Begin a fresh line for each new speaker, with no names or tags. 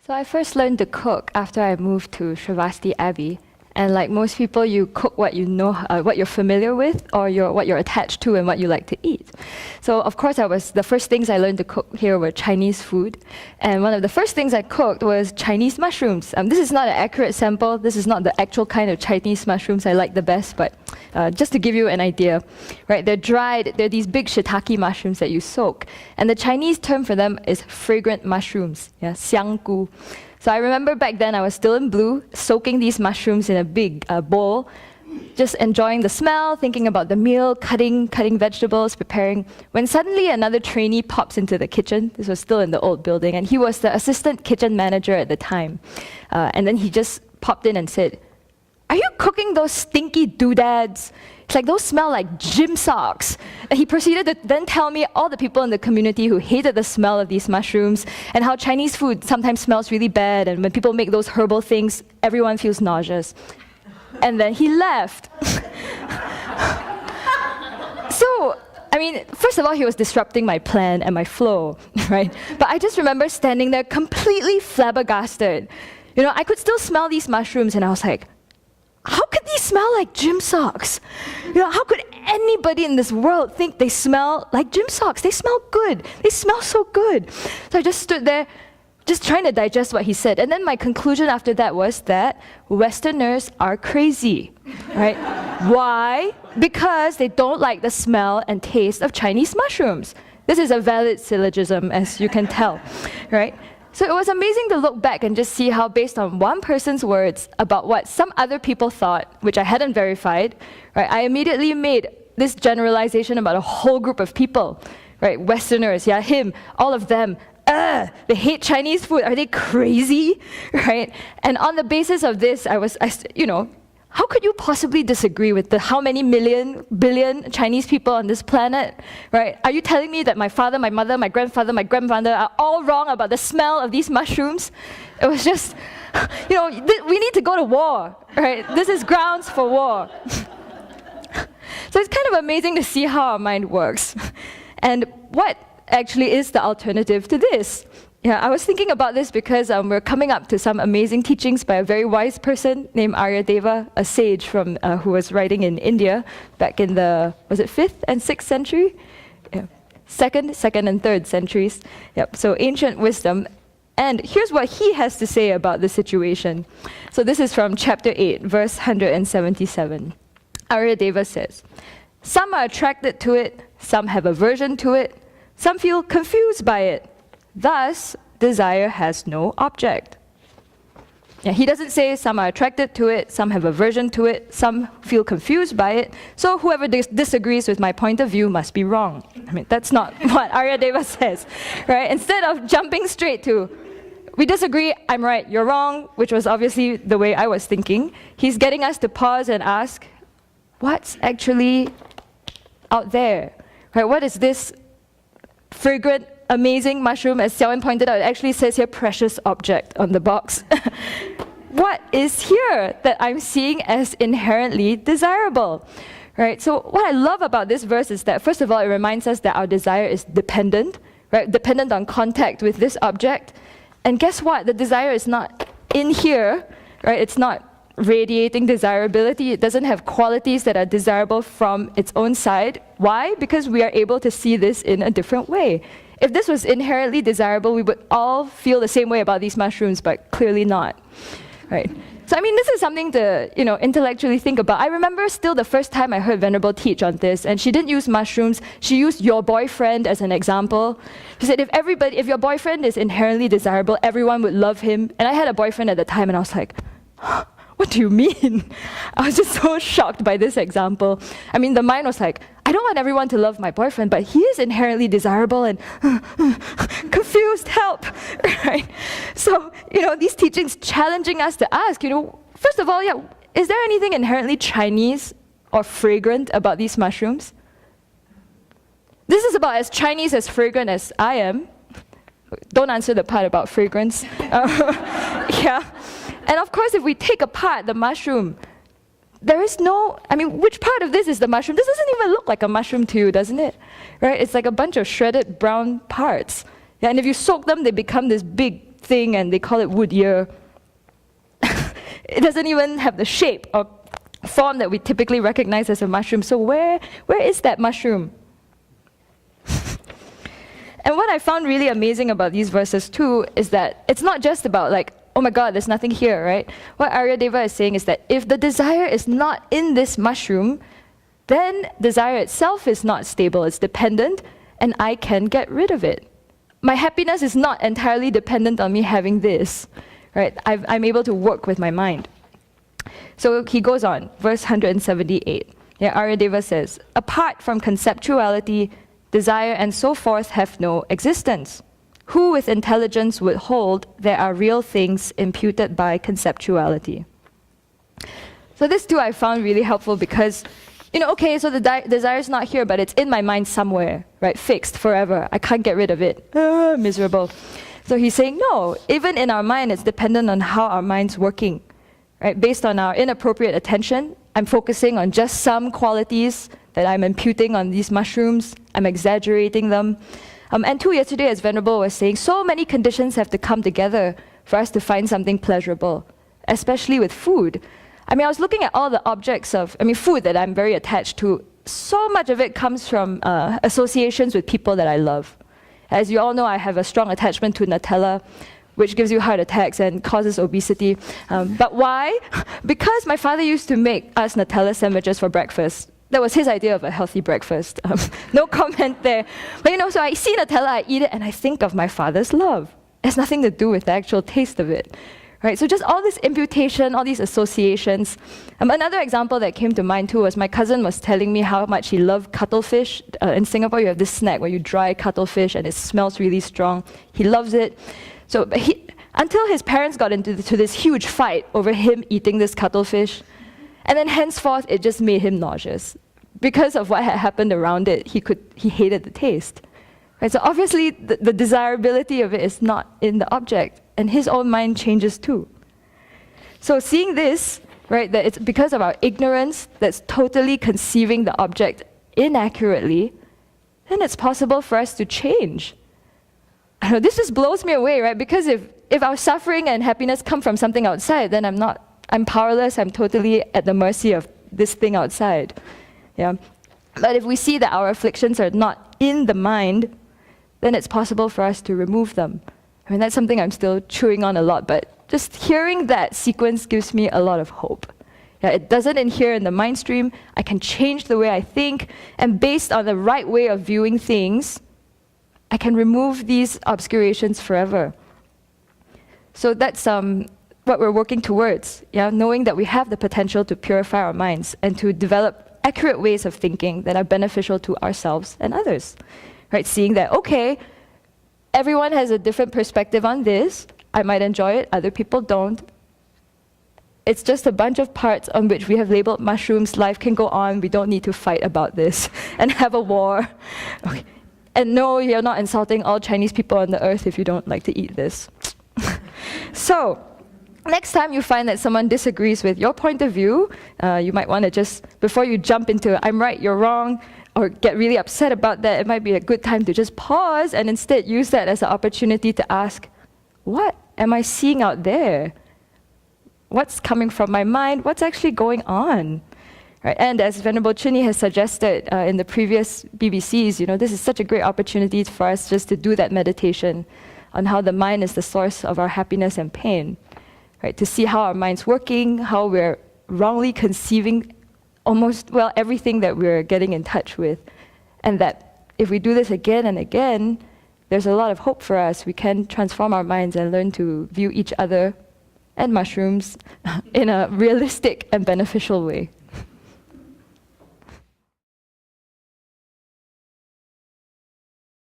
So I first learned to cook after I moved to Sravasti Abbey. And like most people, you cook what you know, what you're familiar with, or what you're attached to, and what you like to eat. So of course, the first things I learned to cook here were Chinese food, and one of the first things I cooked was Chinese mushrooms. This is not an accurate sample. This is not the actual kind of Chinese mushrooms I like the best, but just to give you an idea, right? They're dried. They're these big shiitake mushrooms that you soak, and the Chinese term for them is fragrant mushrooms, yeah, 香菇. So I remember back then I was still in blue, soaking these mushrooms in a big bowl, just enjoying the smell, thinking about the meal, cutting vegetables, preparing, when suddenly another trainee pops into the kitchen. This was still in the old building, and he was the assistant kitchen manager at the time. And then he just popped in and said, "Are you cooking those stinky doodads? It's like those smell like gym socks." And he proceeded to then tell me all the people in the community who hated the smell of these mushrooms and how Chinese food sometimes smells really bad, and when people make those herbal things, everyone feels nauseous. And then he left. So, I mean, first of all, he was disrupting my plan and my flow, right? But I just remember standing there completely flabbergasted. You know, I could still smell these mushrooms, and I was like, how could these smell like gym socks? You know, how could anybody in this world think they smell like gym socks? They smell good. They smell so good. So I just stood there, just trying to digest what he said. And then my conclusion after that was that Westerners are crazy, right? Why? Because they don't like the smell and taste of Chinese mushrooms. This is a valid syllogism, as you can tell, right? So it was amazing to look back and just see how, based on one person's words about what some other people thought, which I hadn't verified, right, I immediately made this generalization about a whole group of people, right? Westerners, yeah, him, all of them. They hate Chinese food. Are they crazy, right? And on the basis of this, how could you possibly disagree with the how many billion Chinese people on this planet, right? Are you telling me that my father, my mother, my grandfather are all wrong about the smell of these mushrooms? It was just, we need to go to war, right? This is grounds for war. So it's kind of amazing to see how our mind works. And what actually is the alternative to this? Yeah, I was thinking about this because we're coming up to some amazing teachings by a very wise person named Aryadeva, a sage from who was writing in India back in the, was it 5th and 6th century? Yeah. Second and 3rd centuries. Yep. So ancient wisdom. And here's what he has to say about the situation. So this is from chapter 8, verse 177. Aryadeva says, "Some are attracted to it, some have aversion to it, some feel confused by it. Thus, desire has no object." Yeah, he doesn't say some are attracted to it, some have aversion to it, some feel confused by it. So whoever disagrees with my point of view must be wrong. I mean, that's not what Aryadeva says, right? Instead of jumping straight to, we disagree, I'm right, you're wrong, which was obviously the way I was thinking, he's getting us to pause and ask, what's actually out there, right? What is this fragrant, amazing mushroom? As Xiaowen pointed out, it actually says here precious object on the box. What is here that I'm seeing as inherently desirable? Right? So what I love about this verse is that, first of all, it reminds us that our desire is dependent, right? Dependent on contact with this object. And guess what? The desire is not in here, right? It's not radiating desirability. It doesn't have qualities that are desirable from its own side. Why? Because we are able to see this in a different way. If this was inherently desirable, we would all feel the same way about these mushrooms, but clearly not, right? So I mean, this is something to intellectually think about. I remember still the first time I heard Venerable teach on this, and she didn't use mushrooms. She used your boyfriend as an example. She said, if your boyfriend is inherently desirable, everyone would love him. And I had a boyfriend at the time, and I was like, what do you mean? I was just so shocked by this example. I mean, the mind was like, I don't want everyone to love my boyfriend, but he is inherently desirable and confused, help, right? So, these teachings challenging us to ask, first of all, is there anything inherently Chinese or fragrant about these mushrooms? This is about as Chinese as fragrant as I am. Don't answer the part about fragrance. Yeah. And of course, if we take apart the mushroom, there is no, which part of this is the mushroom? This doesn't even look like a mushroom to you, doesn't it? Right? It's like a bunch of shredded brown parts. Yeah, and if you soak them, they become this big thing and they call it wood ear. It doesn't even have the shape or form that we typically recognize as a mushroom. So where is that mushroom? And what I found really amazing about these verses too is that it's not just about like, oh my God, there's nothing here, right? What Aryadeva is saying is that if the desire is not in this mushroom, then desire itself is not stable, it's dependent, and I can get rid of it. My happiness is not entirely dependent on me having this, right? I'm able to work with my mind. So he goes on, verse 178. Yeah, Aryadeva says, apart from conceptuality, desire and so forth have no existence. Who with intelligence would hold there are real things imputed by conceptuality? So this too I found really helpful because, okay, so the desire is not here, but it's in my mind somewhere, right? Fixed forever. I can't get rid of it. Miserable. So he's saying, no, even in our mind, it's dependent on how our mind's working, right? Based on our inappropriate attention, I'm focusing on just some qualities that I'm imputing on these mushrooms. I'm exaggerating them. And too, yesterday, as Venerable was saying, so many conditions have to come together for us to find something pleasurable, especially with food. I was looking at all the objects of, food that I'm very attached to. So much of it comes from associations with people that I love. As you all know, I have a strong attachment to Nutella, which gives you heart attacks and causes obesity. But why? Because my father used to make us Nutella sandwiches for breakfast. That was his idea of a healthy breakfast. No comment there. But so I see Nutella, I eat it, and I think of my father's love. It has nothing to do with the actual taste of it. Right? So just all this imputation, all these associations. Another example that came to mind too was my cousin was telling me how much he loved cuttlefish. In Singapore, you have this snack where you dry cuttlefish and it smells really strong. He loves it. So until his parents got into this huge fight over him eating this cuttlefish, and then henceforth, it just made him nauseous. Because of what had happened around it, he hated the taste. Right? So obviously, the desirability of it is not in the object, and his own mind changes too. So seeing this, right, that it's because of our ignorance that's totally conceiving the object inaccurately, then it's possible for us to change. I know, this just blows me away, right? Because if our suffering and happiness come from something outside, then I'm powerless, I'm totally at the mercy of this thing outside. Yeah. But if we see that our afflictions are not in the mind, then it's possible for us to remove them. That's something I'm still chewing on a lot, but just hearing that sequence gives me a lot of hope. Yeah, it doesn't inhere in the mind stream, I can change the way I think, and based on the right way of viewing things, I can remove these obscurations forever. So that's what we're working towards, knowing that we have the potential to purify our minds and to develop accurate ways of thinking that are beneficial to ourselves and others. Right? Seeing that, okay, everyone has a different perspective on this. I might enjoy it, other people don't. It's just a bunch of parts on which we have labeled mushrooms. Life can go on. We don't need to fight about this and have a war. Okay. And no, you're not insulting all Chinese people on the earth if you don't like to eat this. So, next time you find that someone disagrees with your point of view, you might want to just, before you jump into I'm right, you're wrong, or get really upset about that, it might be a good time to just pause and instead use that as an opportunity to ask, what am I seeing out there? What's coming from my mind? What's actually going on? Right? And as Venerable Chuni has suggested in the previous BBCs, this is such a great opportunity for us just to do that meditation on how the mind is the source of our happiness and pain. Right? To see how our mind's working, how we're wrongly conceiving everything that we're getting in touch with. And that if we do this again and again, there's a lot of hope for us. We can transform our minds and learn to view each other and mushrooms in a realistic and beneficial way.